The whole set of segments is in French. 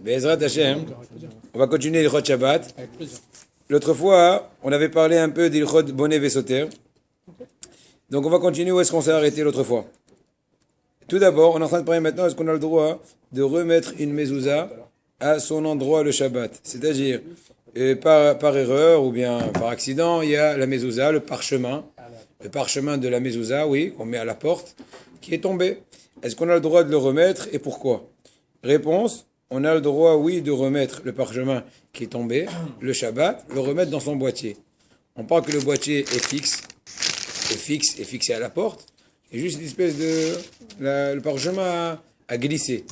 Be'ezrat Hashem, on va continuer l'Ilchot Shabbat. Avec plaisir. L'autre fois, on avait parlé un peu d'Ilchot Bonnet Vesoter. Donc on va continuer où est-ce qu'on s'est arrêté l'autre fois. Tout d'abord, on est en train de parler maintenant, est-ce qu'on a le droit de remettre une mezouza à son endroit le Shabbat. C'est-à-dire, par erreur ou bien par accident, il y a la mezouza, le parchemin de la mezouza, oui, qu'on met à la porte, qui est tombé. Est-ce qu'on a le droit de le remettre et pourquoi? Réponse, on a le droit, oui, de remettre le parchemin qui est tombé, le Shabbat, le remettre dans son boîtier. On parle que le boîtier est fixé à la porte, et juste une espèce de... le parchemin a glissé.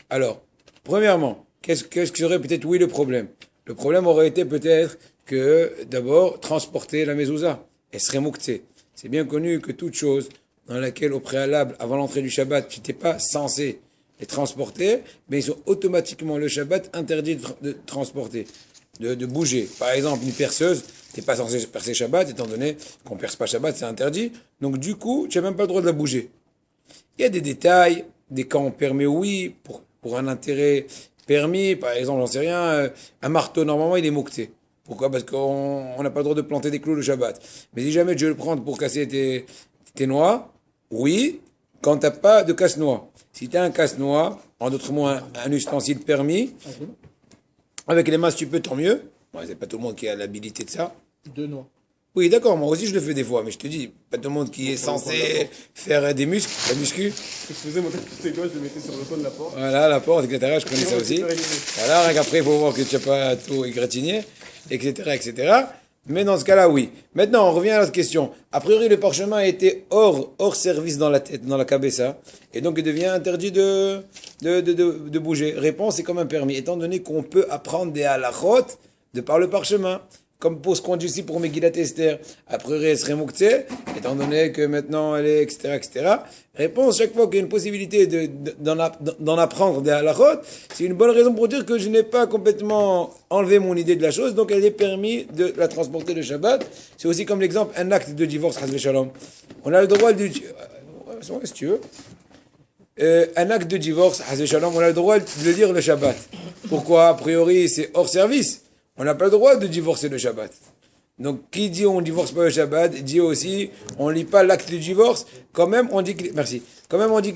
Alors, premièrement, qu'est-ce que serait peut-être, oui, le problème? Le problème aurait été peut-être que, d'abord, transporter la mezouza. Elle serait mouktsé. C'est bien connu que toute chose dans laquelle, au préalable, avant l'entrée du Shabbat, tu n'étais pas censé les transporter, mais ils sont automatiquement, le Shabbat, interdit de transporter, de bouger. Par exemple, une perceuse, tu n'es pas censé percer Shabbat, étant donné qu'on ne perce pas Shabbat, c'est interdit. Donc, du coup, tu n'as même pas le droit de la bouger. Il y a des détails, des cas on permet oui, pour un intérêt permis, par exemple, j'en sais rien, un marteau, normalement, il est moukté. Pourquoi? Parce qu'on n'a pas le droit de planter des clous le Shabbat. Mais si jamais tu veux le prendre pour casser tes noix, oui, quand t'as pas de casse-noix. Si tu as un casse-noix, en d'autres mots, un ustensile permis, avec les mains, si tu peux, tant mieux. Bon, c'est pas tout le monde qui a l'habilité de ça. Deux noix. Oui, d'accord, moi aussi je le fais des fois, mais je te dis, pas tout le monde qui est censé faire des muscles, la muscu. Ce que je faisais, moi, toutes les gars, je les mettais sur le coin de la porte. Voilà, la porte, etc. Je connais ça aussi. Voilà, après, il faut voir que tu n'as pas tout égratigné, etc., etc. Mais dans ce cas-là, oui. Maintenant, on revient à notre question. A priori, le parchemin était hors service dans la tête, dans la cabessa, et donc il devient interdit de bouger. Réponse, c'est comme un permis, étant donné qu'on peut apprendre des halachot de par le parchemin. Comme pour ce qu'on dit ici pour Megillat Esther, a priori elle serait mouktsé, étant donné que maintenant elle est, etc., etc. Réponse, chaque fois qu'il y a une possibilité d'en apprendre des halachot, c'est une bonne raison pour dire que je n'ai pas complètement enlevé mon idée de la chose, donc elle est permis de la transporter le Shabbat. C'est aussi comme l'exemple, un acte de divorce, chas v'shalom. On a le droit de... si tu veux. Un acte de divorce, chas v'shalom, on a le droit de le dire le Shabbat. Pourquoi? A priori, c'est hors service. On n'a pas le droit de divorcer le Shabbat. Donc, qui dit on divorce pas le Shabbat, dit aussi, on lit pas l'acte de divorce, quand même, on dit qu'il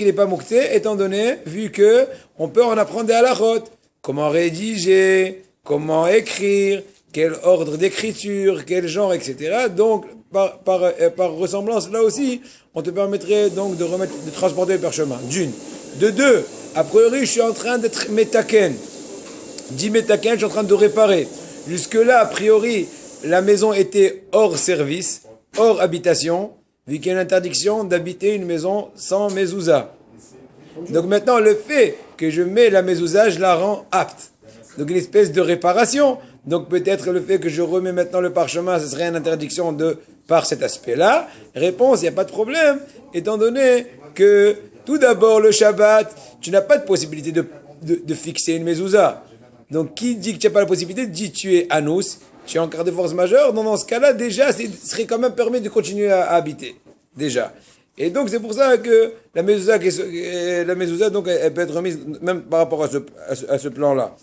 est pas moukté, étant donné, vu que, on peut en apprendre des halachot. Comment rédiger, comment écrire, quel ordre d'écriture, quel genre, etc. Donc, par ressemblance, là aussi, on te permettrait donc de transporter le parchemin. D'une. De deux, a priori, je suis en train d'être métaken. Dit métaken, je suis en train de réparer. Jusque-là, a priori, la maison était hors service, hors habitation, vu qu'il y a une interdiction d'habiter une maison sans mezouza. Donc maintenant, le fait que je mets la mezouza, je la rends apte. Donc une espèce de réparation. Donc peut-être le fait que je remets maintenant le parchemin, ce serait une interdiction par cet aspect-là. Réponse, il n'y a pas de problème, étant donné que tout d'abord, le Shabbat, tu n'as pas de possibilité de fixer une mezouza. Donc, qui dit que tu n'as pas la possibilité, dit tu es anous, tu es en quart de force majeure, dans ce cas-là, déjà, ce serait quand même permis de continuer à habiter. Déjà. Et donc, c'est pour ça que la mezouza, donc, elle peut être remise, même par rapport à ce plan-là.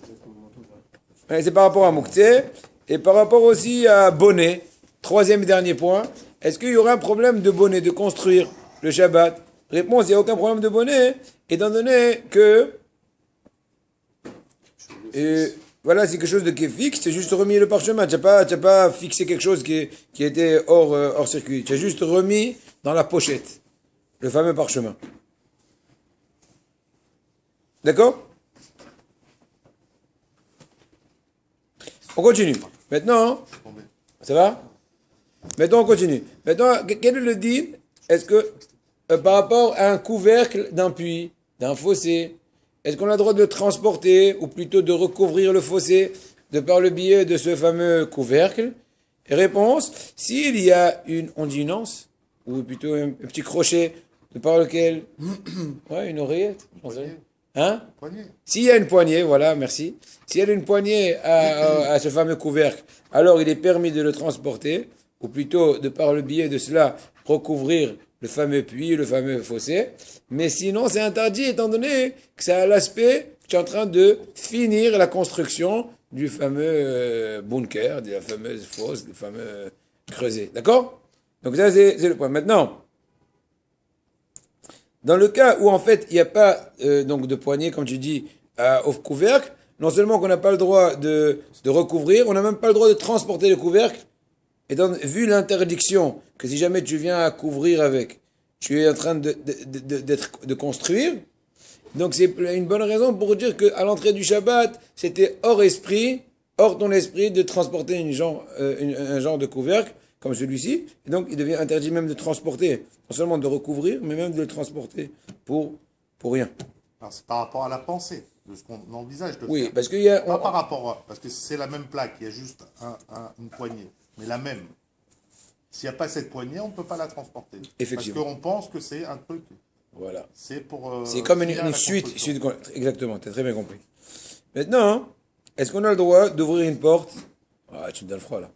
C'est par rapport à mouktsé, et par rapport aussi à bonnet. Troisième et dernier point. Est-ce qu'il y aura un problème de bonnet, de construire le Shabbat? Réponse, il n'y a aucun problème de bonnet, étant donné que, et voilà, c'est quelque chose qui est fixe, c'est juste remis le parchemin. Tu n'as pas fixé quelque chose qui était hors circuit. Tu as juste remis dans la pochette le fameux parchemin. D'accord? On continue. Maintenant, ça va? Maintenant, on continue. Maintenant, quel est le din? Est-ce que, par rapport à un couvercle d'un puits, d'un fossé, est-ce qu'on a le droit de le transporter, ou plutôt de recouvrir le fossé, de par le biais de ce fameux couvercle? Et réponse, s'il y a on dit une anse, ou plutôt un petit crochet, de par lequel, ouais, une oreillette, hein? Poignée. S'il y a une poignée, voilà, merci. S'il y a une poignée à ce fameux couvercle, alors il est permis de le transporter, ou plutôt, de par le biais de cela, recouvrir le fameux puits, le fameux fossé. Mais sinon, c'est interdit, étant donné que ça a l'aspect tu es en train de finir la construction du fameux bunker, de la fameuse fosse, du fameux creuset. D'accord? Donc ça, c'est le point. Maintenant, dans le cas où en fait il n'y a pas donc de poignée, comme tu dis, au couvercle, non seulement qu'on n'a pas le droit de recouvrir, on n'a même pas le droit de transporter le couvercle. Et donc, vu l'interdiction que si jamais tu viens à couvrir avec, tu es en train de construire, donc c'est une bonne raison pour dire qu'à l'entrée du Shabbat, c'était hors ton esprit de transporter un genre de couvercle comme celui-ci. Et donc il devient interdit même de transporter, non seulement de recouvrir, mais même de le transporter pour rien. Alors, c'est par rapport à la pensée, de ce qu'on envisage de Oui, faire. parce qu'il y a... Pas par rapport à... Parce que c'est la même plaque, il y a juste une poignée, mais la même. S'il n'y a pas cette poignée, on ne peut pas la transporter. Effectivement. Parce qu'on pense que c'est un truc. Voilà. C'est pour... C'est comme finir la une suite. construction. Exactement, tu as très bien compris. Maintenant, est-ce qu'on a le droit d'ouvrir une porte? Ah, tu me donnes froid là.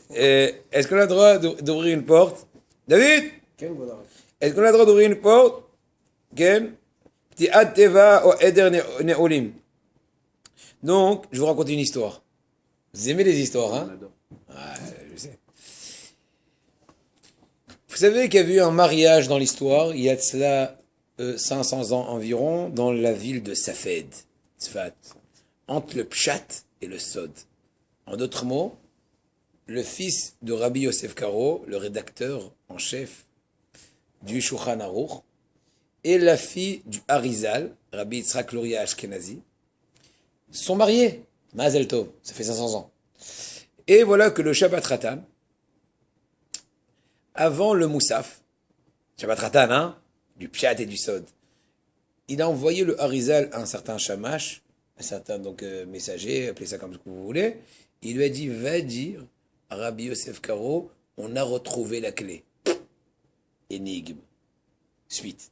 Est-ce qu'on a le droit d'ouvrir une porte? David? Ken, voilà. Est-ce qu'on a le droit d'ouvrir une porte? Ken? Pti'at teva o eder ne'olim. Donc, je vais vous raconter une histoire. Vous aimez les histoires, hein? On adore. Ah, je sais. Vous savez qu'il y a eu un mariage dans l'histoire, il y a de cela 500 ans environ, dans la ville de Safed, Tzfat, entre le Pshat et le Sod. En d'autres mots, le fils de Rabbi Yosef Karo, le rédacteur en chef du Shulchan Aruch, et la fille du Harizal, Rabbi Yitzhak Luria Ashkenazi, sont mariés. Mazel Tov, ça fait 500 ans. Et voilà que le Shabbat Ratan, avant le Moussaf, Shabbat Ratan, hein, du Pshat et du Sod, il a envoyé le Harizal à un certain Shamash, un certain donc messager, appelez ça comme ce que vous voulez. Il lui a dit, va dire à Rabbi Yosef Karo, on a retrouvé la clé. Énigme. Suite.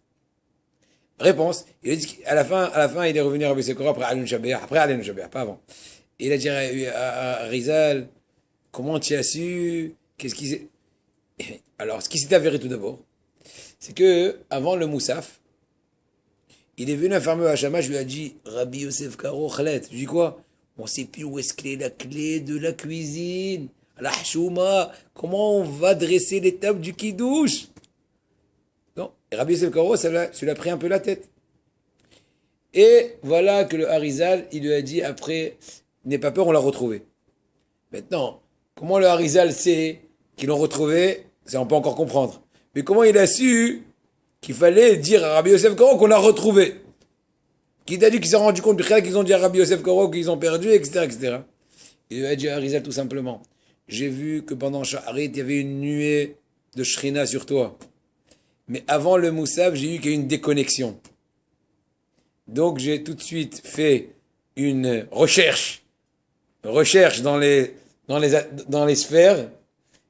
Réponse. Il a dit qu'à la fin, il est revenu à Rabbi Yosef Karo après Alun Shabbat, pas avant. Et il a dit à Harizal, comment tu as su? Qu'est-ce qui s'est... Alors, ce qui s'est avéré tout d'abord, c'est que avant le Moussaf, il est venu un fameux Hachama, je lui ai dit, Rabbi Yosef Karo, Khalet, je dis quoi? On ne sait plus où est-ce qu'elle est la clé de la cuisine, la Hashouma, comment on va dresser les tables du Kiddush? Non, et Rabbi Yosef Karo, ça lui a pris un peu la tête. Et voilà que le Harizal, il lui a dit après, n'aie pas peur, on l'a retrouvé. Maintenant, comment le Harizal sait qu'ils l'ont retrouvé, ça on peut encore comprendre. Mais comment il a su qu'il fallait dire à Rabbi Yosef Karo qu'on l'a retrouvé? Qui t'a dit qu'ils s'est rendu compte qu'ils ont dit à Rabbi Yosef Karo qu'ils ont perdu, etc., etc. Il lui a dit à Harizal tout simplement, j'ai vu que pendant Shaharit, il y avait une nuée de Shrina sur toi. Mais avant le Moussaf, j'ai eu qu'il y a eu une déconnexion. Donc j'ai tout de suite fait une recherche dans les sphères,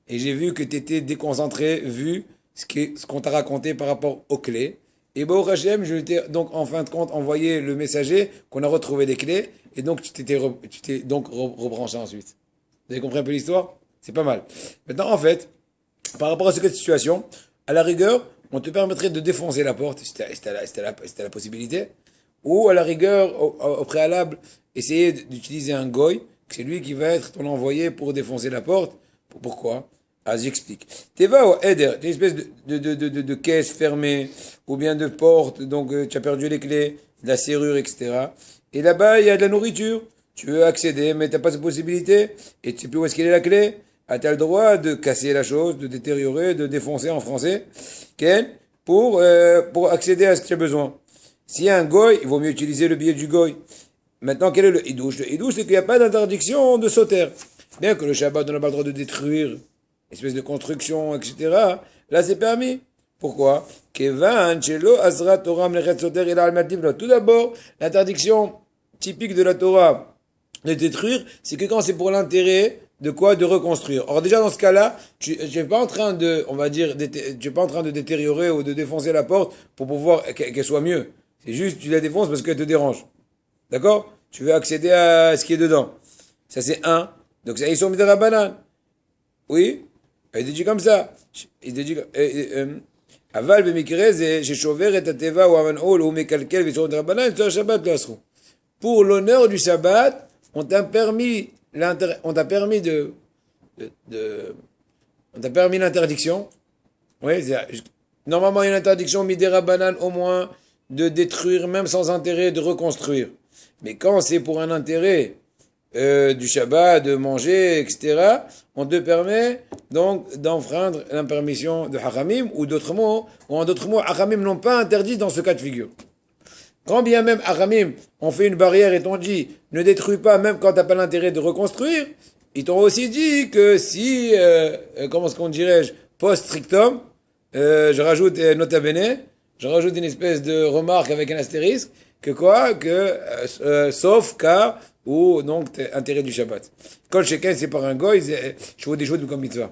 et j'ai vu que tu étais déconcentré, vu ce qu'on t'a raconté par rapport aux clés. Et Baruch Hashem, je t'ai donc en fin de compte envoyé le messager qu'on a retrouvé les clés, et donc tu t'es donc rebranché ensuite. Vous avez compris un peu l'histoire? C'est pas mal. Maintenant, en fait, par rapport à cette situation, à la rigueur, on te permettrait de défoncer la porte, si t'as la possibilité, ou à la rigueur, au préalable, essayer d'utiliser un goy, que c'est lui qui va être ton envoyé pour défoncer la porte. Pourquoi? Ah, j'explique. Teva ou Eder, une espèce de caisse fermée, ou bien de porte, donc tu as perdu les clés, de la serrure, etc. Et là-bas, il y a de la nourriture. Tu veux accéder, mais tu n'as pas cette possibilité, et tu sais plus où est-ce qu'elle est la clé. Ah, tu as le droit de casser la chose, de détériorer, de défoncer en français, pour accéder à ce que tu as besoin. S'il y a un goy, il vaut mieux utiliser le billet du goy. Maintenant, quel est le hidouche? Le hidouche, c'est qu'il n'y a pas d'interdiction de sauter. Bien que le Shabbat, on n'a pas le droit de détruire espèce de construction, etc. Là, c'est permis. Pourquoi? Tout d'abord, l'interdiction typique de la Torah de détruire, c'est que quand c'est pour l'intérêt de quoi? De reconstruire. Or, déjà, dans ce cas-là, tu n'es pas en train de, on va dire, tu n'es pas en train de détériorer ou de défoncer la porte pour pouvoir qu'elle soit mieux. C'est juste, tu la défonces parce qu'elle te dérange. D'accord? Tu veux accéder à ce qui est dedans. Ça, c'est un. Donc, ça, ils sont mis dans la banane. Oui? Il dit comme ça. Il dit Aval b'mikre ze shechover et ateva ou amanol ou mekalkel v'sorot rabanan tzor Shabbat lo asru. pour l'honneur du Shabbat, on t'a permis on t'a permis l'interdiction. Oui, normalement, il y a une interdiction, midera banane, au moins, de détruire, même sans intérêt, de reconstruire. Mais quand c'est pour un intérêt du Shabbat, de manger, etc., on te permet donc d'enfreindre la permission de Hachamim, ou en d'autres mots, Hachamim n'ont pas interdit dans ce cas de figure. Quand bien même Hachamim ont fait une barrière et t'ont dit ne détruis pas même quand t'as pas l'intérêt de reconstruire, ils t'ont aussi dit que si, comment est-ce qu'on dirait-je, post strictum, je rajoute nota bene, je rajoute une espèce de remarque avec un astérisque, que quoi, sauf cas où donc intérêt du Shabbat. Quand chacun c'est par un goy, shvut des shvut comme mitzvah.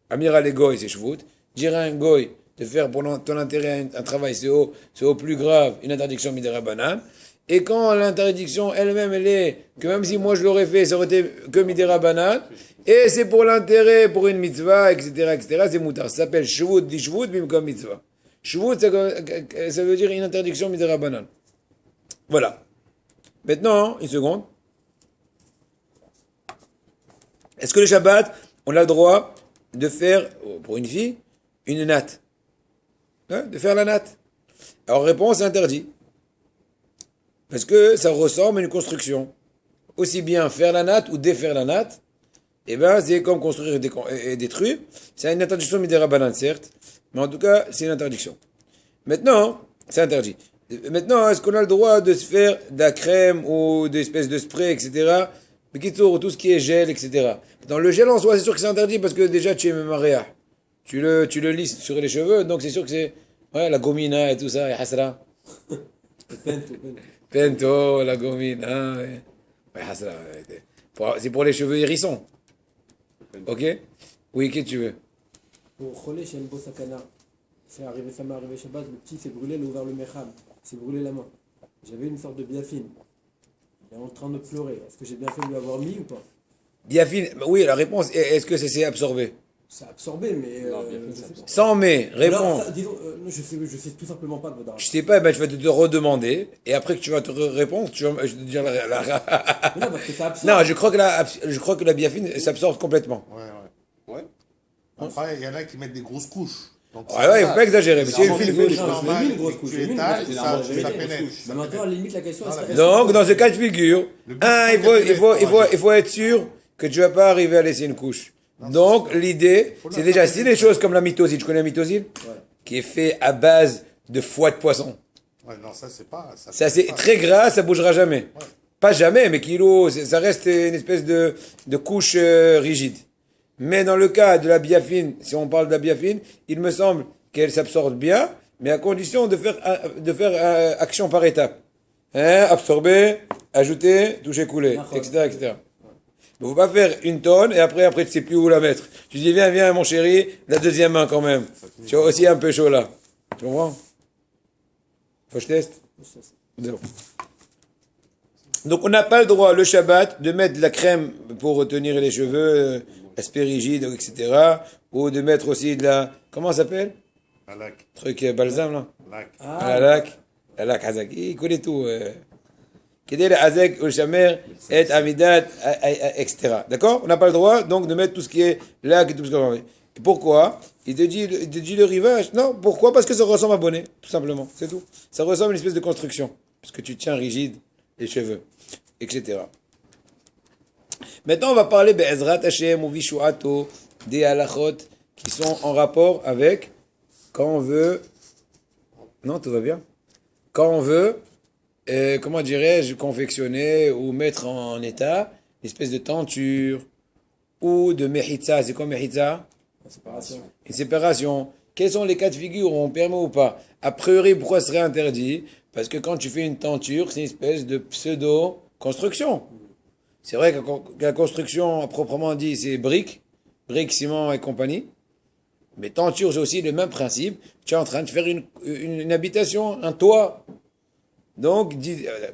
Amira les goy c'est shvut, dire à un goy de faire pour ton intérêt un travail c'est au plus grave une interdiction midera banane. Et quand l'interdiction elle-même elle est que même si moi je l'aurais fait ça aurait été que midera banane et c'est pour l'intérêt pour une mitzvah etc c'est moutar. Ça s'appelle shvut di shvut bimkom mitzvah. Shvut ça veut dire une interdiction midera banane. Voilà. Maintenant une seconde. Est-ce que le Shabbat, on a le droit de faire, pour une fille, une natte? De faire la natte. Alors, réponse, interdit. Parce que ça ressemble à une construction. Aussi bien faire la natte ou défaire la natte, eh ben, c'est comme construire et détruire. C'est une interdiction midera banane, certes, mais en tout cas, c'est une interdiction. Maintenant, c'est interdit. Maintenant, est-ce qu'on a le droit de se faire de la crème ou des espèces de spray, etc., tout ce qui est gel, etc. Dans le gel en soi, c'est sûr que c'est interdit parce que déjà tu es maréa. Tu le lisses sur les cheveux, donc c'est sûr que c'est la gomina et tout ça, et hasra. Pento, la gomina. Hasra. C'est pour les cheveux hérissons. Ok? Oui, qu'est-ce que tu veux? Pour Cholé, chez Elbo Sakana, ça m'est arrivé Shabbat, le petit s'est brûlé, il a ouvert le mecham, il s'est brûlé la main. J'avais une sorte de biafine. Il est en train de pleurer. Est-ce que j'ai bien fait de lui avoir mis ou pas? Biafine, oui, la réponse, est-ce que ça s'est absorbé? C'est absorbé, mais. Sans mais, réponds. Alors, disons, je sais tout simplement pas de votre Je sais pas, ben, je vais te redemander, et après que tu vas te répondre, je vais te dire Non, parce que ça absorbe. Non, je crois que la biafine s'absorbe complètement. Ouais. Après, il y en a qui mettent des grosses couches. Donc, Ouais, il faut pas exagérer, mais si Non, une fille j'ai fait- mis une grosse couche. tu J'ai mis une étales, grosse ça couche. pénètre. Mais maintenant, à la limite, la question est. Donc, dans ce cas de figure, il faut être sûr que tu vas pas arriver à laisser une couche. Donc, l'idée, c'est déjà, si les choses comme la mitosine, tu connais la mitosine? Qui est fait à base de foie de poisson. Ouais, non, ça, c'est pas. Ça, c'est très gras, ça bougera jamais. Pas jamais, mais ça reste une espèce de couche rigide. Mais dans le cas de la biafine, si on parle de la biafine, il me semble qu'elle s'absorbe bien, mais à condition de faire action par étapes. Absorber, ajouter, toucher, couler, etc., etc. Il ne faut pas faire une tonne et après tu sais plus où la mettre. Tu dis viens mon chéri, la deuxième main quand même. Tu as aussi un peu chaud là. Tu comprends? Faut que je teste? Non. Donc on n'a pas le droit le Shabbat de mettre de la crème pour retenir les cheveux, aspect rigide, etc. Ou de mettre aussi de la... Comment ça s'appelle? Un lac. Truc balsam là. Lac. La lac Hazak. Il connaît tout. Kedé le Hazak, le Shamer, et Amidat, etc. D'accord? On n'a pas le droit donc de mettre tout ce qui est lac et tout ce qu'on veut. Pourquoi? Il te dit le rivage. Non, pourquoi? Parce que ça ressemble à bonnet, tout simplement. C'est tout. Ça ressemble à une espèce de construction. Parce que tu tiens rigide les cheveux, etc. Maintenant, on va parler Be'ezrat Hashem ou Vishuato, des halachot qui sont en rapport avec quand on veut. Non, tout va bien. Quand on veut, comment dirais-je, confectionner ou mettre en état une espèce de tenture ou de mechitza. C'est quoi mechitza? Une séparation. Quels sont les cas de figure où on permet ou pas? A priori, pourquoi ce serait interdit? Parce que quand tu fais une tenture, c'est une espèce de pseudo-construction. C'est vrai que la construction, à proprement dit, c'est briques, ciment et compagnie. Mais tenture, c'est aussi le même principe. Tu es en train de faire une habitation, un toit. Donc,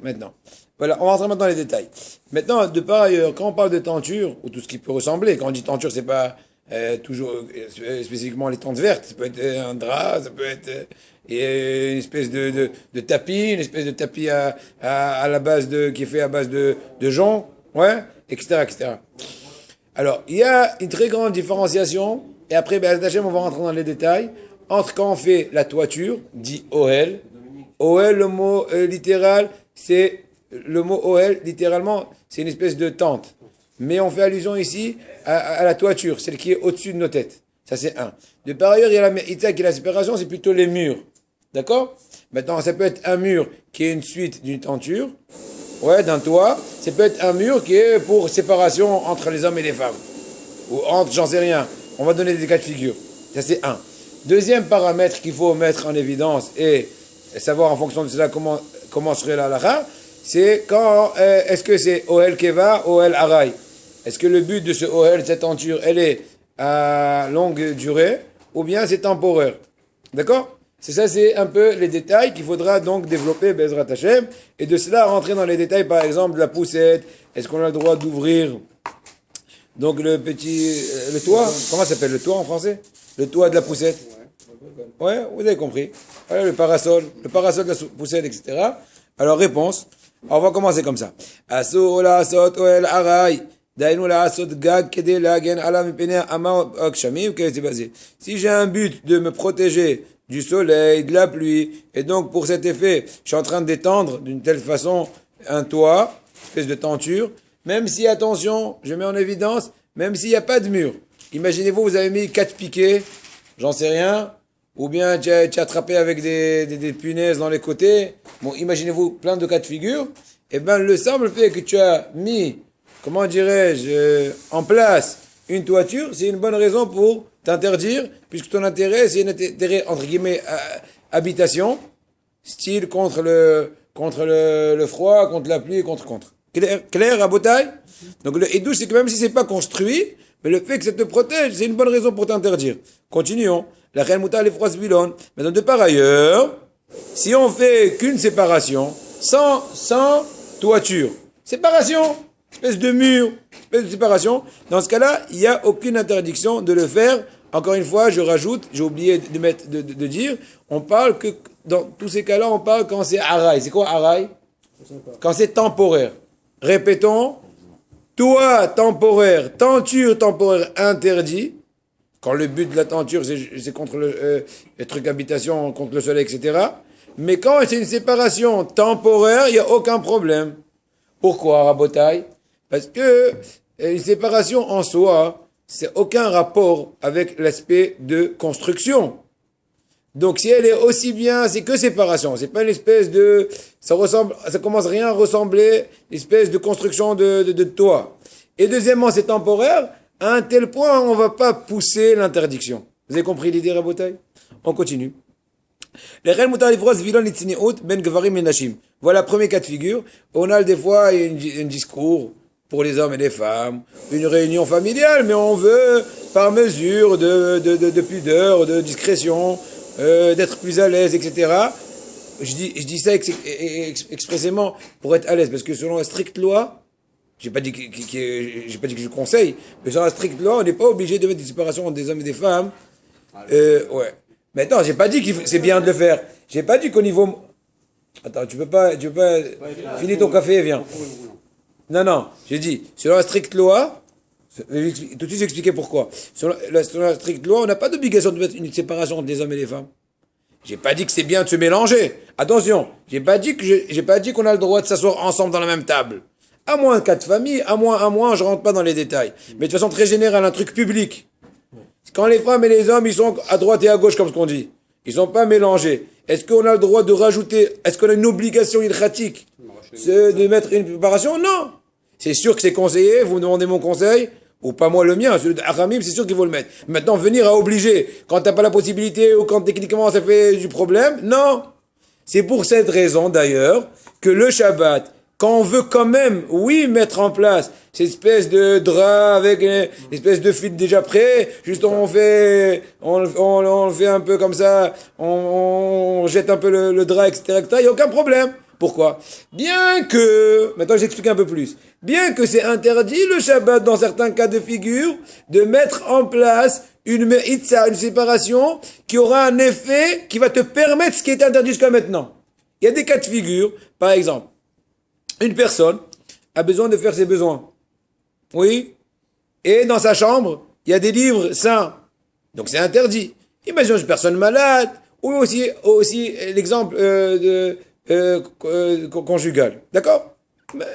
maintenant. Voilà, on va rentrer maintenant dans les détails. Maintenant, de par ailleurs, quand on parle de tenture, ou tout ce qui peut ressembler, quand on dit tenture, c'est pas toujours spécifiquement les tentes vertes, ça peut être un drap, ça peut être une espèce de tapis, une espèce de tapis à la base qui est fait à base de jonc, ouais, etc., etc. Alors, il y a une très grande différenciation, et après, Be'ezrat Hashem, on va rentrer dans les détails, entre quand on fait la toiture, dit Ohel. Ohel, le mot littéral, c'est le mot Ohel, littéralement, c'est une espèce de tente. Mais on fait allusion ici à la toiture, celle qui est au-dessus de nos têtes. Ça, c'est un. De par ailleurs, il y a la Me'itza qui est la séparation, c'est plutôt les murs. D'accord? Maintenant, ça peut être un mur qui est une suite d'une tenture, ouais, d'un toit. Ça peut être un mur qui est pour séparation entre les hommes et les femmes. Ou entre, j'en sais rien. On va donner des cas de figure. Ça, c'est un. Deuxième paramètre qu'il faut mettre en évidence et savoir en fonction de cela comment serait la halakha, c'est quand, est-ce que c'est Ohel Keva, Ohel Arai? Est-ce que le but de ce Ohel, cette tenture, elle est à longue durée, ou bien c'est temporaire? D'accord? C'est ça, c'est un peu les détails qu'il faudra donc développer, Be'ezrat Hashem, et de cela rentrer dans les détails, par exemple, de la poussette. Est-ce qu'on a le droit d'ouvrir, donc le toit, comment ça s'appelle le toit en français? Le toit de la poussette. Ouais, vous avez compris. Voilà le parasol de la poussette, etc. Alors, réponse. On va commencer comme ça. Asur la'asot ohel arai. Dainu la'asot gag kede lagen ala mipene ama akshamim. C'est basé. Si j'ai un but de me protéger du soleil, de la pluie, et donc pour cet effet, je suis en train d'étendre d'une telle façon un toit, espèce de tenture, même si, attention, je mets en évidence, même s'il n'y a pas de mur. Imaginez-vous, vous avez mis 4 piquets, j'en sais rien, ou bien tu as attrapé avec des punaises dans les côtés. Bon, imaginez-vous plein de cas de figure. Eh ben, le simple fait que tu as mis, comment dirais-je, en place une toiture, c'est une bonne raison pour t'interdire, puisque ton intérêt, c'est un intérêt, entre guillemets, habitation, style contre le froid, contre la pluie, contre. Clair, à Botaï? Donc le Hidouche, c'est que même si c'est pas construit, mais le fait que ça te protège, c'est une bonne raison pour t'interdire. Continuons. La reine moutarde les froids bilon. Maintenant, de par ailleurs, si on fait qu'une séparation, sans toiture, séparation, espèce de mur, espèce de séparation, dans ce cas-là, il n'y a aucune interdiction de le faire. Encore une fois, je rajoute, j'ai oublié de dire, on parle que, dans tous ces cas-là, on parle quand c'est araï. C'est quoi araï? Quand c'est temporaire. Répétons, toit temporaire, tenture temporaire interdit. Quand le but de la tenture, c'est contre les trucs habitation, contre le soleil, etc. Mais quand c'est une séparation temporaire, il n'y a aucun problème. Pourquoi, Rabotaï? Parce que une séparation en soi, c'est aucun rapport avec l'aspect de construction. Donc si elle est aussi bien, c'est que séparation. C'est pas une espèce de, ça commence rien à ressembler, une espèce de construction de toit. Et deuxièmement, c'est temporaire. À un tel point, on va pas pousser l'interdiction. Vous avez compris l'idée, Rabotaï? On continue. Voilà, premier cas de figure. On a des fois un discours pour les hommes et les femmes, une réunion familiale, mais on veut, par mesure de pudeur, de discrétion, d'être plus à l'aise, etc. Je dis ça expressément pour être à l'aise, parce que selon la stricte loi, j'ai pas dit que je conseille, mais selon la stricte loi, on n'est pas obligé de mettre des séparations entre des hommes et des femmes. Ouais. Maintenant, j'ai pas dit que c'est bien de le faire. J'ai pas dit qu'au niveau... Attends, tu peux pas, finis ton café et viens. Non, j'ai dit, selon la stricte loi, tout de suite j'expliquais pourquoi. Selon la stricte loi, on n'a pas d'obligation de mettre une séparation entre les hommes et les femmes. J'ai pas dit que c'est bien de se mélanger. Attention, j'ai pas dit qu'on a le droit de s'asseoir ensemble dans la même table. À moins cas de famille, à moins, je rentre pas dans les détails. Mais de façon très générale, un truc public. Quand les femmes et les hommes, ils sont à droite et à gauche, comme ce qu'on dit. Ils sont pas mélangés. Est-ce qu'on a le droit de rajouter, est-ce qu'on a une obligation ilchatique de mettre une préparation? Non. C'est sûr que c'est conseillé, vous me demandez mon conseil, ou pas moi le mien, celui de Haramim, c'est sûr qu'il faut le mettre. Maintenant, venir à obliger, quand t'as pas la possibilité, ou quand techniquement ça fait du problème, non. C'est pour cette raison, d'ailleurs, que le Shabbat, quand on veut quand même, oui, mettre en place cette espèce de drap avec une espèce de fil déjà prêt, juste on fait un peu comme ça, on jette un peu le drap, etc., il n'y a aucun problème. Pourquoi? Bien que, maintenant j'explique un peu plus, bien que c'est interdit le Shabbat dans certains cas de figure de mettre en place une me'itza, une séparation qui aura un effet qui va te permettre ce qui est interdit jusqu'à maintenant. Il y a des cas de figure, par exemple, une personne a besoin de faire ses besoins. Oui. Et dans sa chambre, il y a des livres saints. Donc c'est interdit. Imaginons une personne malade, ou aussi l'exemple conjugal. D'accord?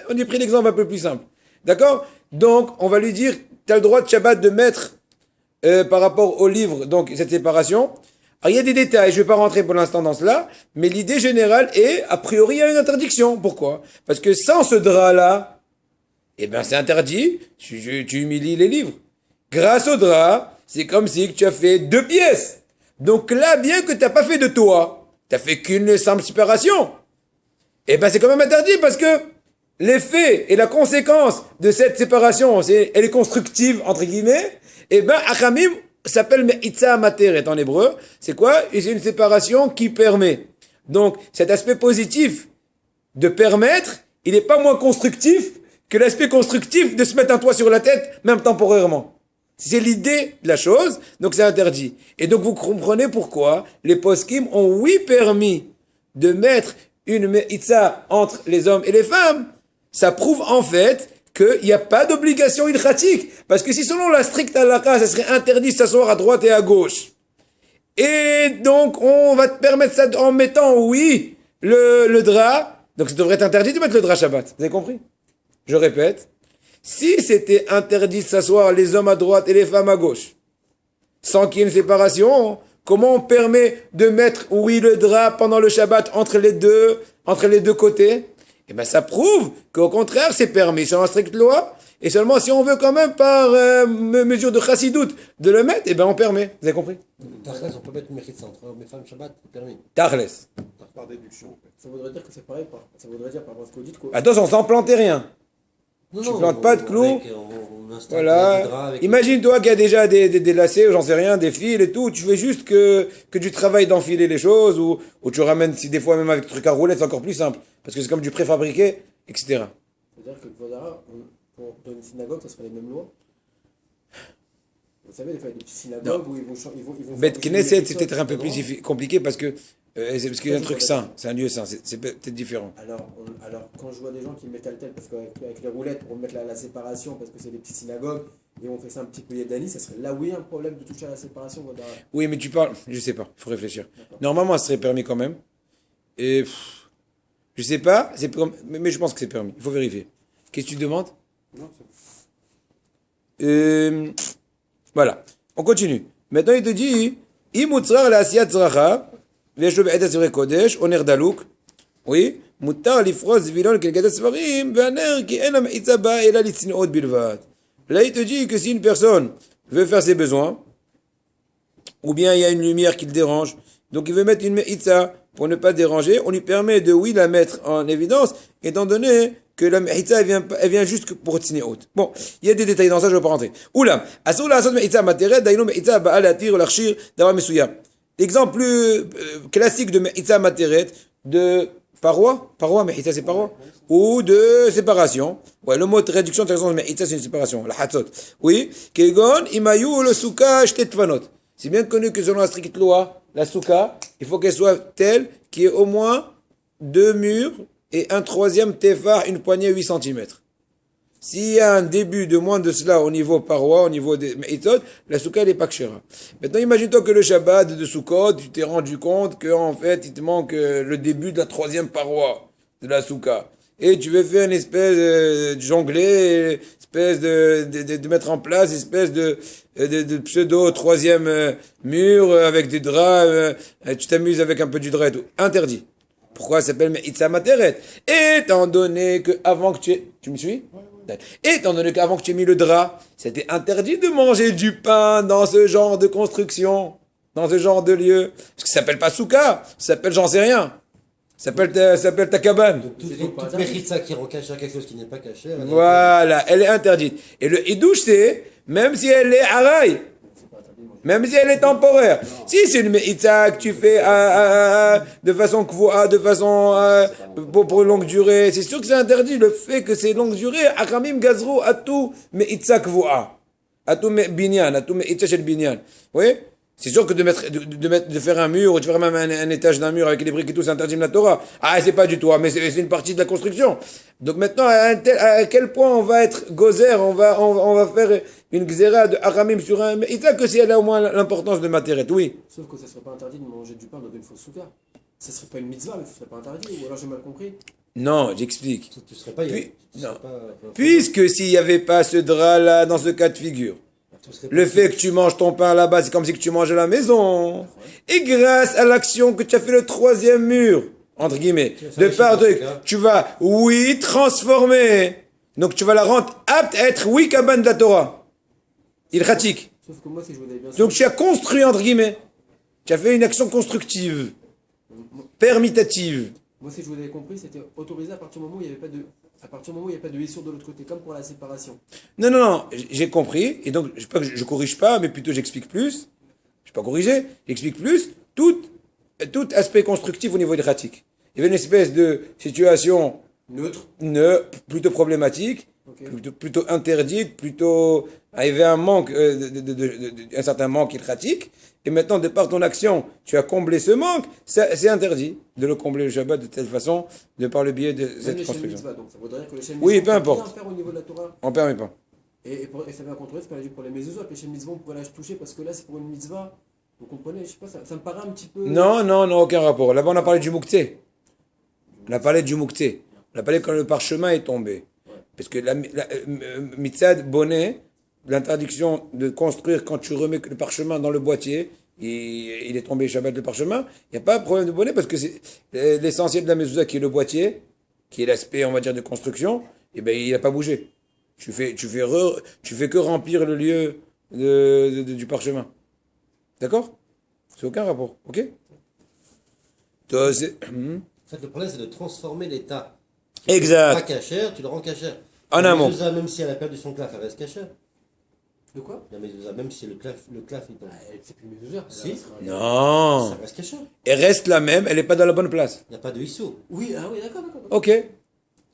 On a pris l'exemple un peu plus simple. D'accord? Donc, on va lui dire, tu as le droit de Shabbat de mettre par rapport au livre, donc cette séparation. Alors, il y a des détails, je ne vais pas rentrer pour l'instant dans cela, mais l'idée générale est, a priori, il y a une interdiction. Pourquoi? Parce que sans ce drap-là, eh ben, c'est interdit, tu humilies les livres. Grâce au drap, c'est comme si tu as fait 2 pièces. Donc là, bien que tu n'as pas fait de toit, tu n'as fait qu'une simple séparation, eh ben, c'est quand même interdit parce que l'effet et la conséquence de cette séparation, elle est constructive, entre guillemets, eh ben, Achamim s'appelle Me'itza Materet en hébreu. C'est quoi? C'est une séparation qui permet. Donc, cet aspect positif de permettre, il n'est pas moins constructif que l'aspect constructif de se mettre un toit sur la tête, même temporairement. C'est l'idée de la chose, donc c'est interdit. Et donc, vous comprenez pourquoi les poskim ont permis de mettre une me'itza entre les hommes et les femmes. Ça prouve en fait qu'il n'y a pas d'obligation ilchatique. Parce que si selon la stricte halakha, ça serait interdit de s'asseoir à droite et à gauche. Et donc, on va te permettre ça en mettant, le drap. Donc, ça devrait être interdit de mettre le drap Shabbat. Vous avez compris? Je répète. Si c'était interdit de s'asseoir les hommes à droite et les femmes à gauche, sans qu'il y ait une séparation, comment on permet de mettre, le drap pendant le Shabbat entre les deux côtés? Eh ben, ça prouve qu'au contraire, c'est permis selon la stricte loi. Et seulement si on veut quand même par mesure de chassidoute de le mettre, eh ben, on permet. Vous avez compris? Tachles, on peut mettre une mérite entre hommes et femmes Shabbat, c'est permis. Tachles. Par déduction, en fait. Ça voudrait dire que c'est pareil, ça voudrait dire par rapport à ce que vous dites quoi. Attention, sans planter rien. Tu plantes pas de clous. Voilà. Imagine-toi qu'il y a déjà des lacets, j'en sais rien, des fils et tout. Tu fais juste que tu travailles d'enfiler les choses ou tu ramènes, si des fois même avec truc à roulettes, c'est encore plus simple. Parce que c'est comme du préfabriqué, etc. C'est-à-dire que dans une synagogue, ça serait les mêmes lois. Vous savez, des fois, il y a des petites synagogues où ils vont Bet Knesset, c'est peut-être un peu plus compliqué parce que c'est qu'il y a un truc saint, c'est un lieu saint, c'est peut-être différent. Alors, quand je vois des gens qui mettent tel, parce qu'avec les roulettes, pour mettre la séparation, parce que c'est des petites synagogues, et on fait ça un petit peu yedani, ça serait là où il y a un problème de toucher à la séparation. Oui, mais tu parles, je sais pas, il faut réfléchir. Normalement, ça serait permis quand même. Et je sais pas, mais je pense que c'est permis, il faut vérifier. Qu'est-ce que tu demandes? Non, c'est voilà, on continue. Maintenant, il te dit, Imutzrar la asiyat zracha, ויש לו בעד ספרי קודש, או נר דלוק, מותר לפרוס וילון כנגד הספרים, והנר כי אין המחיצה באה אלא לצניעות בלבד. Là, il te dit que si une personne veut faire ses besoins, ou bien il y a une lumière qui le dérange, donc il veut mettre une me'itza pour ne pas déranger, on lui permet de, la mettre en évidence, étant donné que la me'itza, elle vient juste pour tsni'ot. Bon, il y a des détails dans ça, je ne vais pas rentrer. Oula, asur la asot me'itza materet, daïno me'itza ba'a l'atir ou l'archir d'avoir mesouya. L'exemple plus classique de Me'itza Materet, de paroi, Me'itza c'est paroi, ou de séparation. Ouais, le mot de réduction de la de Me'itza c'est une séparation, la Hatzot. Oui, Kegon, Imayu, le Souka, Shtetvanot. C'est bien connu que selon la stricte loi, la Souka, il faut qu'elle soit telle qu'il y ait au moins 2 murs et un troisième tefar, une poignée 8 cm. S'il y a un début de moins de cela au niveau paroi, au niveau des Me'itzot, la Souka elle est pas kshera. Maintenant, imagine-toi que le Shabbat de Sukkot, tu t'es rendu compte qu'en fait, il te manque le début de la 3e paroi de la Souka. Et tu veux faire une espèce de jongler, espèce de mettre en place, espèce de pseudo 3e mur avec des draps, tu t'amuses avec un peu du drap et tout. Interdit. Pourquoi ça s'appelle Me'itza Materet? Étant donné que avant que tu me suis? Étant donné qu'avant que tu aies mis le drap, c'était interdit de manger du pain dans ce genre de construction, dans ce genre de lieu. Parce que ça s'appelle pas souka, ça s'appelle j'en sais rien. Ça s'appelle ta cabane. Donc toute méritza qui rend caché à quelque chose qui n'est pas caché. Voilà, elle est interdite. Et le hidouche, c'est, même si elle est haraï, Même si elle est temporaire. Si c'est une meïtza que tu fais de façon kvoa, de façon pour longue durée, c'est sûr que c'est interdit. Le fait que c'est longue durée, Achamim gazrou à tout meïtza kvoa. À tout binyan, à tout meïtza shel binyan. Oui? C'est sûr que de faire un mur, ou de faire même un étage d'un mur avec les briques et tout, c'est interdit de la Torah. Ah, c'est pas du tout, mais c'est une partie de la construction. Donc maintenant, à quel point on va être gozer, on va faire une xéra de haramim sur un, mais il sait que si elle a au moins l'importance de matériel, oui. Sauf que ça serait pas interdit de manger du pain dans une fausse souka. Ça serait pas une mitzvah, mais ce serait pas interdit, ou alors j'ai mal compris. Non, j'explique. Tu serais pas... Puisque s'il n'y avait pas ce drap-là dans ce cas de figure, le fait que tu manges ton pain là-bas, c'est comme si que tu manges à la maison. Et grâce à l'action que tu as fait le troisième mur, entre guillemets, de part de, tu vas, oui, transformer. Donc tu vas la rendre apte à être, oui, kaban de la Torah. Il pratique. Sauf que moi, si je vous avais bien Donc tu as construit, entre guillemets. Tu as fait une action constructive, permitative. Moi, si je vous avais compris, c'était autorisé à partir du moment où il n'y avait pas de... À partir du moment où il n'y a pas de issur de l'autre côté, comme pour la séparation. Non, j'ai compris, et donc, je corrige pas, mais plutôt j'explique plus. Je ne vais pas corriger, j'explique plus, tout aspect constructif au niveau de pratique. Il y avait une espèce de situation neutre, plutôt problématique, okay. plutôt interdite, plutôt, il y avait un manque, un certain manque pratique, et maintenant, de par ton action, tu as comblé ce manque, c'est interdit de le combler le Shabbat de telle façon, de par le biais de cette construction. Mitzvah, donc ça voudrait dire que les Shem Oui, Mitzvah, peu importe. faire au niveau de la Torah. On ne permet pas. Et ça va contrôler ce qu'on a dit pour les mezuzot, les Shem Mitzvah, on pourrait la toucher parce que là, c'est pour une mitzvah. Vous comprenez, je sais pas, ça me paraît un petit peu... Non, aucun rapport. Là-bas, on a parlé du moukté. On a parlé du moukté. On a parlé quand le parchemin est tombé. Parce que la mitzad bonnet, l'interdiction de construire quand tu remets le parchemin dans le boîtier, il est tombé Shabbat le parchemin, il n'y a pas de problème de bonnet parce que c'est l'essentiel de la mezouza qui est le boîtier, qui est l'aspect, on va dire, de construction, et ben il n'a pas bougé. Tu fais que remplir le lieu du parchemin. D'accord? C'est aucun rapport, ok? En fait, le problème, c'est de transformer l'état. Exact. Pas cachère, tu le rends cachère. En amont. La mezouza, même si elle a perdu son claf, elle reste cachère. De quoi? La mezouza, même si le claf il tombe. C'est plus mezuzah. Si. Non. Ça reste cachère. Elle reste la même, elle n'est pas dans la bonne place. Il n'y a pas de issou. Oui, d'accord. Ok.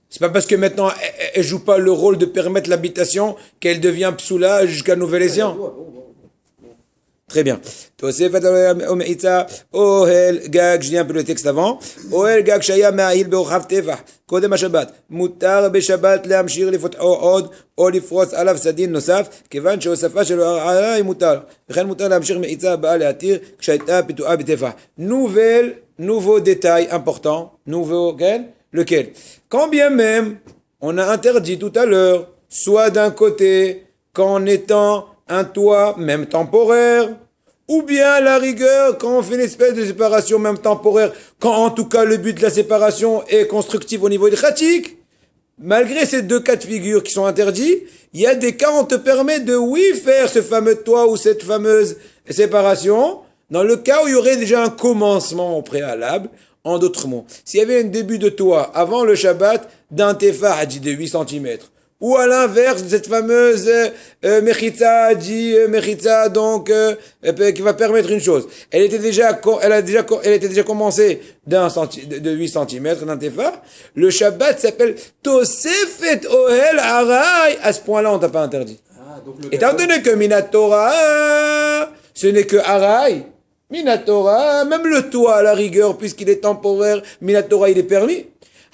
C'est pas parce que maintenant elle joue pas le rôle de permettre l'habitation qu'elle devient psoula jusqu'à nouvel escient. Très bien. Tosefat Omeitza, Ohel Gag, je lis un peu le texte avant. Ohel Gag Shaya Ma'il Be'ochav Tefah, Kodem HaShabbat. Mutar Be'Shabbat להמשיך לפתחו עוד, או לפרוס עליו סדין נוסף, כיוון שהוספה שלו הרעה היא מותר. וכן מותר להמשיך מאיצה הבאה להתיר, כשהייתה פיתוחה בטפח. Nouveau détail important. Nouveau, lequel? Quand bien même, on a interdit tout à l'heure, soit d'un côté, qu'en étant un toit, même temporaire, ou bien à la rigueur, quand on fait une espèce de séparation, même temporaire, quand en tout cas le but de la séparation est constructif au niveau de pratique, malgré ces deux cas de figure qui sont interdits, il y a des cas où on te permet de, oui, faire ce fameux toit ou cette fameuse séparation, dans le cas où il y aurait déjà un commencement au préalable. En d'autres mots, s'il y avait un début de toit avant le Shabbat d'un tefah dit de 8 cm, ou à l'inverse de cette fameuse mechitza donc qui va permettre une chose. Elle était déjà commencée de 8 cm d'un tefah. Le Shabbat s'appelle Tosefet Ohel Harai. À ce point-là, on t'a pas interdit. Étant donné que Minatora, ce n'est que Harai. Minatora, même le toit à la rigueur, puisqu'il est temporaire, Minatora il est permis.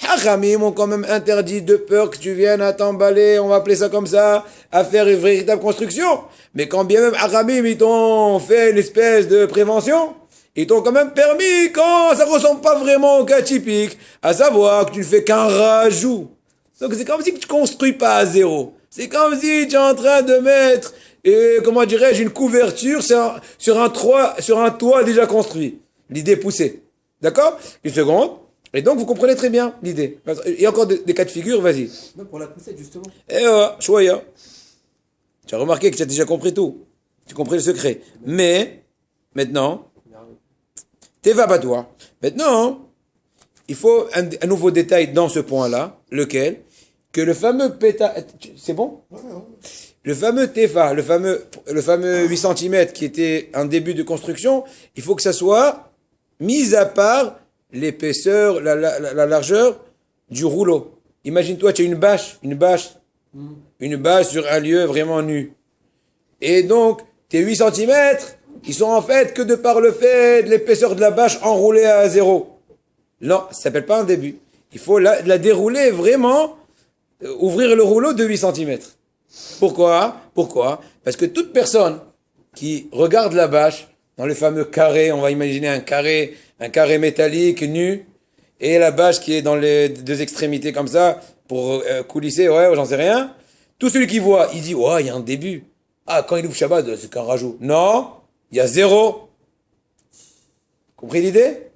Hachamim ont quand même interdit de peur que tu viennes à t'emballer, on va appeler ça comme ça, à faire une véritable construction. Mais quand bien même Hachamim ils t'ont fait une espèce de prévention, ils t'ont quand même permis quand ça ressemble pas vraiment au cas typique, à savoir que tu ne fais qu'un rajout. Donc c'est comme si tu construis pas à zéro. C'est comme si tu es en train de mettre comment dirais-je, une couverture sur un toit déjà construit. L'idée poussée. D'accord? Une seconde. Et donc, vous comprenez très bien l'idée. Il y a encore des cas de figure, vas-y. Non, pour la poussette, justement. Choya. Tu as remarqué que tu as déjà compris tout. Tu as compris le secret. Mais, maintenant, t'es va pas toi. Maintenant, il faut un nouveau détail dans ce point-là. Lequel? Que le fameux pétard... C'est bon? le fameux Tefa, le fameux 8 cm qui était un début de construction, il faut que ça soit mis à part l'épaisseur, la largeur du rouleau. Imagine-toi, tu as une bâche sur un lieu vraiment nu. Et donc, tes 8 cm, ils sont en fait que de par le fait de l'épaisseur de la bâche enroulée à 0. Non, ça s'appelle pas un début. Il faut la dérouler vraiment, ouvrir le rouleau de 8 cm. Pourquoi? Parce que toute personne qui regarde la bâche, dans le fameux carré, on va imaginer un carré métallique nu, et la bâche qui est dans les deux extrémités comme ça, pour coulisser, ouais, j'en sais rien. Tout celui qui voit, il dit, ouais, il y a un début. Ah, quand il ouvre Shabbat, c'est qu'un rajout. Non, il y a 0. Compris l'idée?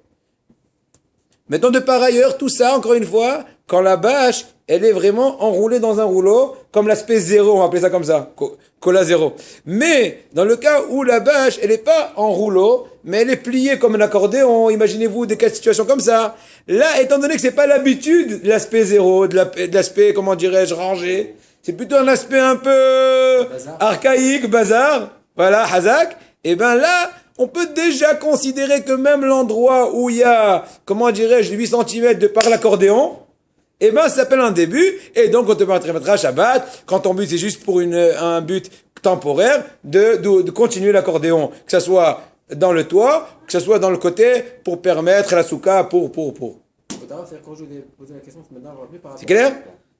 Maintenant, de par ailleurs, tout ça, encore une fois, quand la bâche, elle est vraiment enroulée dans un rouleau, comme l'aspect 0, on va appeler ça comme ça, cola 0. Mais, dans le cas où la bâche, elle n'est pas en rouleau, mais elle est pliée comme un accordéon, imaginez-vous des cas de situation comme ça. Là, étant donné que c'est pas l'habitude de l'aspect 0, de l'aspect, comment dirais-je, rangé, c'est plutôt un aspect un peu archaïque, bazar, voilà, hazak, et ben là, on peut déjà considérer que même l'endroit où il y a, comment dirais-je, 8 cm de par l'accordéon, eh ben, ça s'appelle un début, et donc on te permettra à Shabbat, quand ton but c'est juste pour un but temporaire, de continuer l'accordéon, que ça soit dans le toit, que ça soit dans le côté, pour permettre la souka, C'est clair?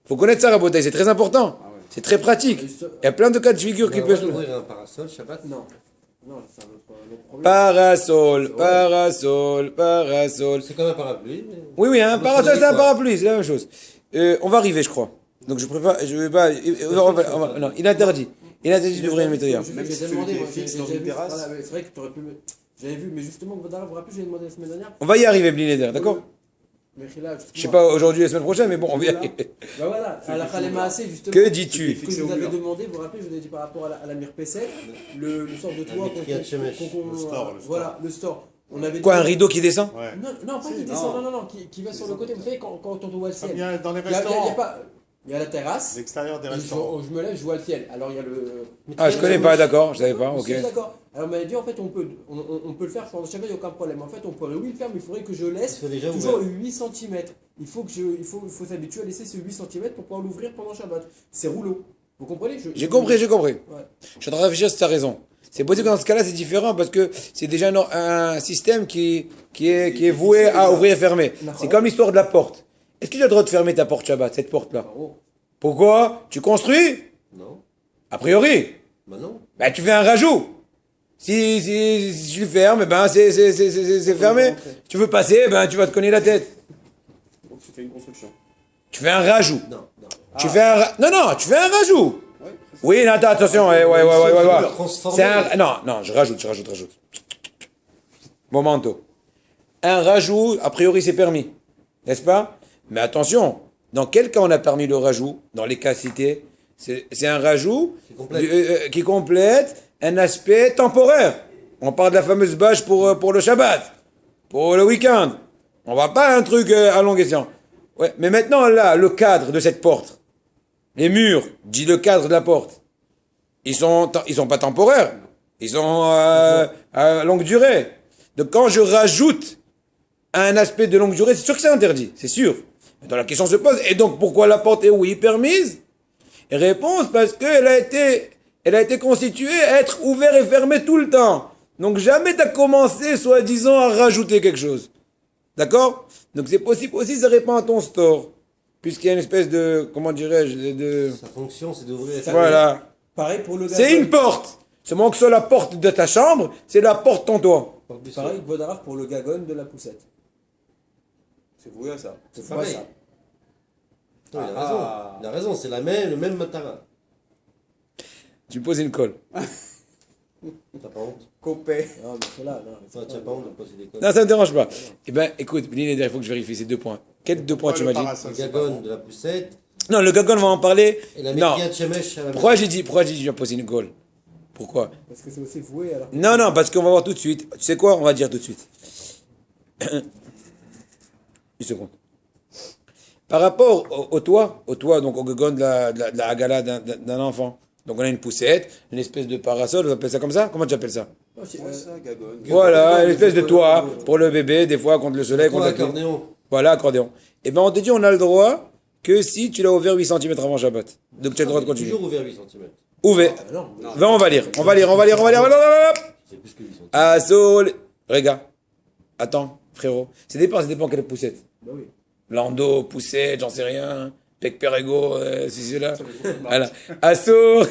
Faut connaître ça, Rabotai, c'est très important. C'est très pratique. Il y a plein de cas de figure qui peuvent... ouvrir un parasol, Shabbat? Non. Non, c'est un autre problème. Parasol. C'est comme un parapluie. Oui, un parasol, c'est un parapluie, c'est la même chose. On va arriver, je crois. Donc je vais pas... Non, il interdit. Il interdit d'ouvrir une métrière. J'ai demandé, c'est vrai que tu aurais pu... J'avais vu, mais justement, vous vous rappelez, j'ai demandé la semaine dernière. On va y arriver, Blinéder, d'accord? Je sais pas aujourd'hui, la semaine prochaine, mais bon, on va y arriver. Bah voilà, à la Khalema assez, justement. Que dis-tu? Que je vous avais demandé, vous vous rappelez, je vous ai dit par rapport à la Mirpesset, le sort de toit voilà, le store. On avait Quoi, un rideau qui descend? Non, pas qui descend, non, qui va sur le côté. Vous savez, quand on voit le ciel, dans les restaurants. Il y a la terrasse. L'extérieur des restaurants. Je me lève, je vois le ciel. Alors il y a le. Ah, je connais pas, d'accord, je savais pas, ok. D'accord. Alors on m'avait dit en fait on peut le faire pendant chaque fois, il n'y a aucun problème. En fait on pourrait le faire, mais il faudrait que je laisse toujours 8 cm. Il faut s'habituer à laisser ce 8 cm pour pouvoir l'ouvrir pendant Shabbat. C'est rouleau. Vous comprenez? J'ai compris. Ouais. Je suis en train de réfléchir si tu as raison. C'est possible que dans ce cas-là, c'est différent parce que c'est déjà un système qui est voué à ouvrir et fermer. C'est comme l'histoire de la porte. Est-ce que tu as le droit de fermer ta porte Shabbat, cette porte-là? Pourquoi? Tu construis? Non. A priori? Bah non. Bah tu fais un rajout. Si tu fermes, ben c'est fermé. Si tu veux passer, ben tu vas te cogner la tête. Donc tu fais une construction. Tu fais un rajout. Non. Tu fais un tu fais un rajout. Oui, attends, attention, ouais. C'est non, je rajoute. Momento. Un rajout, a priori, c'est permis. N'est-ce pas? Mais attention, dans quel cas on a permis le rajout? Dans les cas cités, c'est un rajout qui complète un aspect temporaire. On parle de la fameuse bâche pour le Shabbat, pour le week-end. On va pas un truc à longue escient. Ouais, mais maintenant, là, le cadre de cette porte, les murs, dit le cadre de la porte, ils sont pas temporaires. Ils sont à longue durée. Donc quand je rajoute un aspect de longue durée, c'est sûr que c'est interdit, c'est sûr. Donc la question se pose, et donc pourquoi la porte est oui permise? Et réponse, parce qu'elle a été constituée à être ouverte et fermée tout le temps. Donc jamais t'as commencé, soi-disant, à rajouter quelque chose. D'accord? Donc c'est possible aussi, ça répond à ton store. Puisqu'il y a une espèce de, comment dirais-je, Sa fonction, c'est d'ouvrir et voilà. Pareil pour le C'est une porte. Seulement que sur la porte de ta chambre, c'est la porte ton toit. Pareil, Bodaraf pour le gagon de la poussette. C'est voué à ça. C'est pareil. ça. Non, il a raison, c'est le même matara. Tu me poses une colle. T'as pas honte? Copé. Non, mais c'est là, non. Toi, tu n'as pas honte de poser des codes. Non, ça ne me dérange pas. Eh ben, écoute, il faut que je vérifie ces 2 points. Quels 2 points tu m'as dit? Le gagon de la poussette Non, le gagon, on va en parler. et la Non. métia de Shemesh à la Pourquoi j'ai dit, je vais poser une colle? Pourquoi? Parce que c'est aussi voué alors. Non, parce qu'on va voir tout de suite. Tu sais quoi? On va dire tout de suite. Une seconde. Par rapport au toit, donc au gagon de la hagala d'un enfant, Donc on a une poussette, une espèce de parasol, on appelle ça comme ça? Comment tu appelles ça? Non, c'est- Ouais, ça, Gagon. Voilà, une espèce de toit pour le bébé, des fois contre le soleil, Pour contre la pluie. l'accordéon. Voilà, accordéon. Et ben on te dit on a le droit que si tu l'as ouvert 8 cm avant Shabbat. Donc tu as le droit de continuer. Toujours ouvert 8 cm. Ouvert. Non, Va, on va lire. c'est plus que 8 cm. Asol. Regarde. Attends, frérot. Ça dépend quelle poussette. Bah oui. Lando, poussette, j'en sais rien. Pec Perego, si c'est là. Voilà. Assour.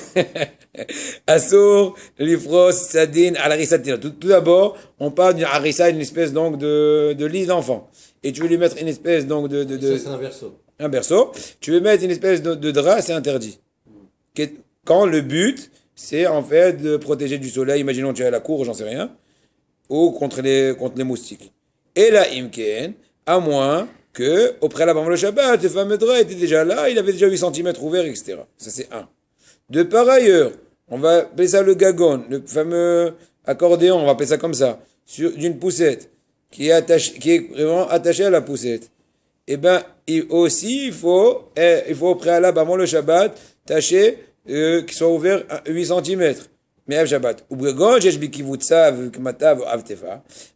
Assour, Lifros, Sadine, Alarisatina. Tout d'abord, on parle d'une harissa, une espèce donc de lit d'enfant. Et tu veux lui mettre une espèce donc Ça, c'est un verso. un berceau. Tu veux mettre une espèce de drap, c'est interdit. Quand le but, c'est en fait de protéger du soleil, imaginons que tu es à la cour, j'en sais rien, ou contre les moustiques. Et là, Imken, à moins que, au préalable avant le Shabbat, ce fameux drap était déjà là, il avait déjà 8 cm ouvert, etc. Ça, c'est un. De par ailleurs, on va appeler ça le gagon, le fameux accordéon, on va appeler ça comme ça, d'une poussette, qui est vraiment attaché à la poussette. Eh ben, il faut au préalable avant le Shabbat, tâcher qu'il soit ouvert à 8 cm. Mais à Shabbat.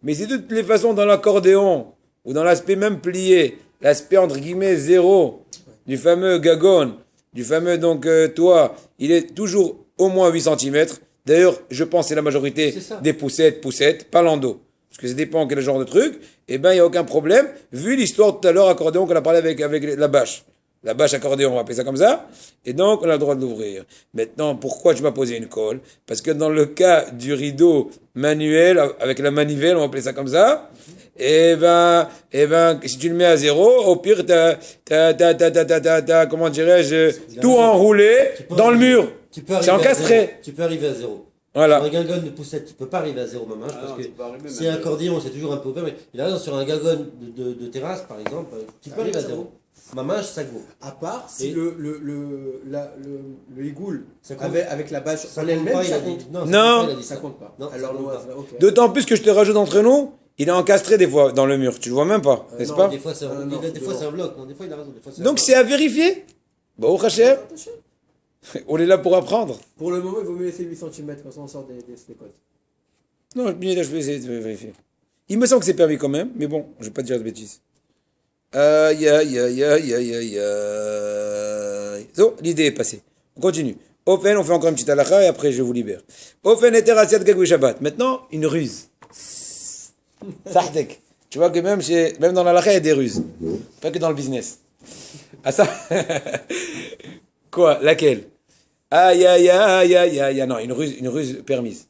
Mais si de toutes les façons, dans l'accordéon, ou dans l'aspect même plié, l'aspect entre guillemets zéro, du fameux gagon, du fameux donc toit, il est toujours au moins 8 cm. D'ailleurs, je pense que c'est la majorité des poussettes, pas l'endo. Parce que ça dépend quel genre de truc, eh ben, il n'y a aucun problème, vu l'histoire tout à l'heure accordéon qu'on a parlé avec la bâche. La bâche accordéon, on va appeler ça comme ça. Et donc, on a le droit de l'ouvrir. Maintenant, pourquoi tu m'as posé une colle? Parce que dans le cas du rideau manuel, avec la manivelle, on va appeler ça comme ça, eh ben, si tu le mets à zéro, au pire, comment dirais-je, tout enroulé dans le mur. C'est encastré. Tu peux arriver à 0. Voilà. Sur un gagon de poussette, tu peux pas arriver à 0, maman, parce non, que tu peux arriver si même un à accordéon, c'est toujours un peu ouvert, mais il a raison, sur un gagon de terrasse, par exemple, tu peux arriver à 0. Maman, ça go. À part si Et- le higoul Ça compte- avec la bâche Ça en compte elle-même, pas, il ça a dit. compte. Non, Non. il a dit Ça compte pas. Non, Alors, ça compte l'oise, pas. là, ok. D'autant plus que je te rajoute entre nous, il est encastré des fois dans le mur. Tu le vois même pas, n'est-ce non, pas? Des fois, c'est un, non, des fois, c'est un bloc. Non, des fois, il a raison. Des fois, c'est un Donc bloc. c'est à vérifier. Bon, Hachem, on est là pour apprendre. Pour le moment, il vaut mieux laisser 8 cm quand on sort des codes. Non, je vais essayer de vérifier. Il me semble que c'est permis quand même, mais bon, je vais pas te dire de bêtises. Aïe, aïe, aïe, aïe, aïe, aïe, aïe. So, l'idée est passée. On continue. Ofen, on fait encore une petite halakha et après je vous libère. Ofen était rasiat gagou Shabbat. Maintenant, une ruse. Sahtek. Tu vois que même dans l'halakha, il y a des ruses. Pas que dans le business. Ah ça? Quoi? Laquelle? Aïe, aïe, aïe, aïe, aïe. Non, une ruse permise.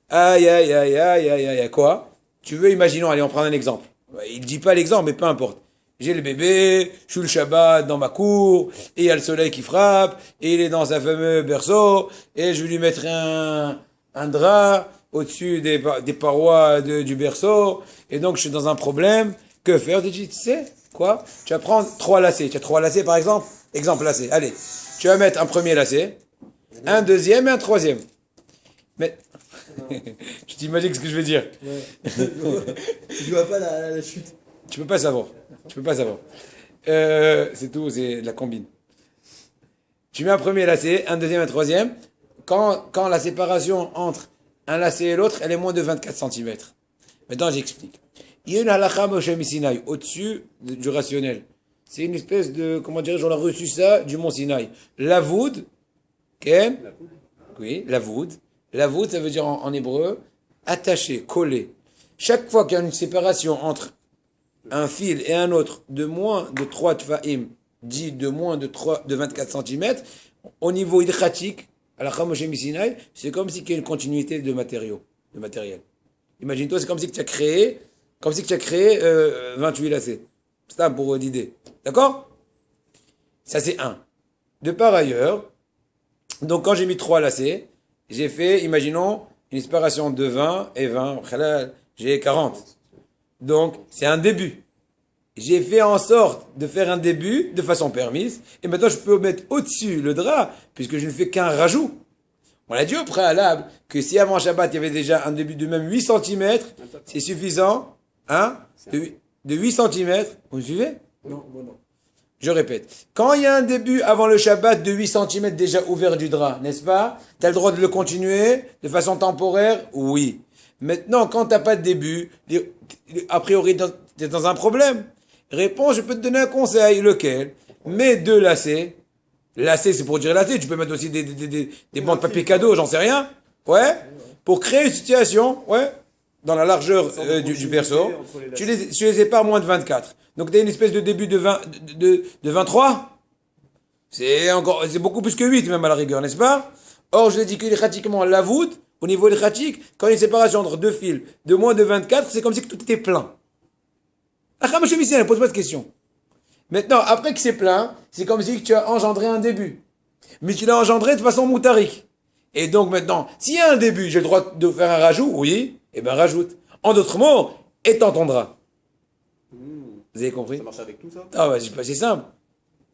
Aïe, aïe, aïe, aïe, aïe, aïe. Quoi? Tu veux, imaginons, allez, on prend un exemple. Il dit pas l'exemple, mais peu importe. J'ai le bébé, je suis le Shabbat dans ma cour, et il y a le soleil qui frappe, et il est dans un fameux berceau, et je vais lui mettre un drap au-dessus des parois du berceau, et donc je suis dans un problème. Que faire? Tu dis, tu sais, quoi? Tu vas prendre 3 lacets. Tu as 3 lacets, par exemple? Exemple lacet. Allez. Tu vas mettre un premier lacet, un deuxième et un troisième. Mais, tu t'imagines ce que je veux dire? Je vois pas la chute. Tu peux pas savoir. C'est tout, c'est de la combine. Tu mets un premier lacet, un deuxième, un troisième. Quand la séparation entre un lacet et l'autre, elle est moins de 24 cm. Maintenant, j'explique. Il y a une halakha Moshe Sinaï, au-dessus du rationnel. C'est une espèce de, comment dirais-je, on a reçu ça du mont Sinaï. Lavoud, Ken? Oui, lavoud. Lavoud, ça veut dire en hébreu, attaché, collé. Chaque fois qu'il y a une séparation entre un fil et un autre de moins de 3 tfa'im, dit de moins de 24 cm, au niveau hydratique, à la Moshe Sinaï, c'est comme si il y a une continuité de matériel. Imagine-toi, c'est comme si tu as créé 28 lacets. C'est ça pour l'idée. D'accord? Ça, c'est un. De par ailleurs, donc quand j'ai mis 3 lacets, j'ai fait, imaginons, une séparation de 20 et 20, j'ai 40. Donc, c'est un début. J'ai fait en sorte de faire un début de façon permise, et maintenant je peux mettre au-dessus le drap, puisque je ne fais qu'un rajout. On a dit au préalable que si avant Shabbat il y avait déjà un début de même 8 cm, c'est suffisant, hein, de 8 cm. Vous me suivez? Non, moi non. Je répète. Quand il y a un début avant le Shabbat de 8 cm déjà ouvert du drap, n'est-ce pas? T'as le droit de le continuer de façon temporaire? Oui. Maintenant, quand t'as pas de début, a priori, t'es dans un problème. Réponse, je peux te donner un conseil. Lequel? Mets 2 lacets. Lacets, c'est pour dire lacets. Tu peux mettre aussi des bandes de papier cadeau, j'en sais rien. Ouais. Pour créer une situation, ouais, dans la largeur du berceau. Tu les épares moins de 24. Donc t'as une espèce de début de 23. C'est beaucoup plus que 8 même à la rigueur, n'est-ce pas? Or, je l'ai dit que pratiquement la voûte, au niveau électrique, quand il y a une séparation entre deux fils de moins de 24, c'est comme si tout était plein. La Khamashemissé, ne pose pas de question. Maintenant, après que c'est plein, c'est comme si tu as engendré un début. Mais tu l'as engendré de façon moutarique. Et donc maintenant, s'il y a un début, j'ai le droit de faire un rajout? Oui, eh ben rajoute. En d'autres mots, étends ton drap. Vous avez compris? Ça marche avec tout ça? Ah ouais, c'est simple.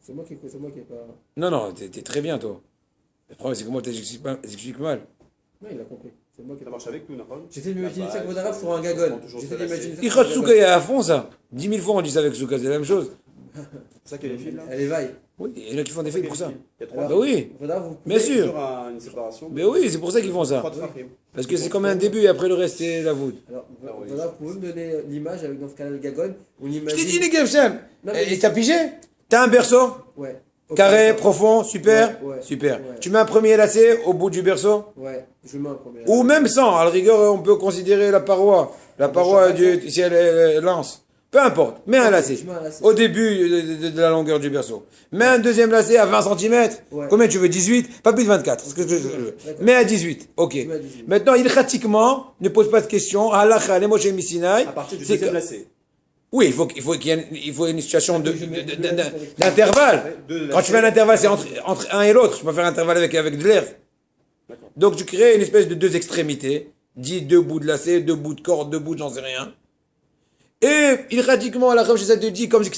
C'est moi qui ai pas. Non, t'es très bien, toi. Le problème, c'est que moi, t'expliques mal. Non, il a compris. C'est moi qui ai Ça marche avec tout, Nahon? J'essaie de m'imaginer ça comme arabe sur un gagon. J'essaie d'imaginer ça. Il sur un Souka, gagon. il est à fond, ça. 10 000 fois, on dit ça avec Souka, c'est la même chose. C'est ça qu'il y a les fils là? Elle éveille. Oui, il y en a qui font des fils pour ça. Il y a 3 Ben oui, Faudra vous bien couper. sûr. une séparation. Ben oui, c'est pour ça qu'ils font ça. 3 de Fahim. Parce que c'est comme un début et après le reste, c'est la voûte. Alors, Ah oui. voilà, vous pouvez me donner l'image avec dans ce cas-là le gagon. On Je imagine. t'ai dit, les Gevshem. Non, mais- Et t'as pigé? T'as un berceau? Ouais. Ok. Carré, profond, super? Ouais, ouais. Super. Ouais. Tu mets un premier lacet au bout du berceau? Ouais, je mets un premier. Ou même sans, à la rigueur, on peut considérer la paroi. La paroi, si elle est lance. Peu importe, mets un lacet. Je mets un lacet. Au début de la longueur du berceau. Mets un deuxième lacet à 20 cm. Ouais. Combien tu veux? 18? Pas plus de 24. C'est ce que je veux. Mets à 18. Ok. mets à 18. Maintenant, il pratiquement ne pose pas de questions. Halakha, les Moshe Misinaï. À partir du C'est deuxième que- lacet. Oui, il faut une situation d'intervalle. Quand tu fais un intervalle, c'est entre un et l'autre. Je peux faire un intervalle avec de l'air. Donc tu crées une espèce de 2 extrémités. Dis 2 bouts de lacet, 2 bouts de corde, 2 bouts de j'en sais rien. Et il pratiquement à la comme ça te dit comme si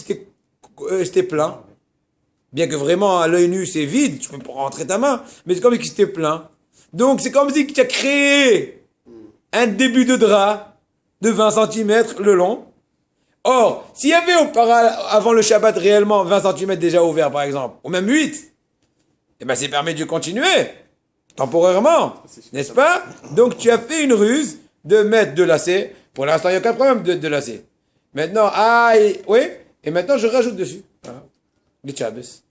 c'était plein. Bien que vraiment à l'œil nu c'est vide, tu peux pas rentrer ta main, mais c'est comme si c'était plein. Donc c'est comme si tu as créé un début de drap de 20 cm le long. Or, s'il y avait avant le Shabbat réellement 20 cm déjà ouvert par exemple, ou même 8, eh ben c'est permis de continuer, temporairement, n'est-ce pas? Donc tu as fait une ruse de mettre 2 lacets. Pour l'instant, il n'y a aucun problème de lacets. Maintenant, oui, et maintenant je rajoute dessus. Voilà. Les Chabes. C'est-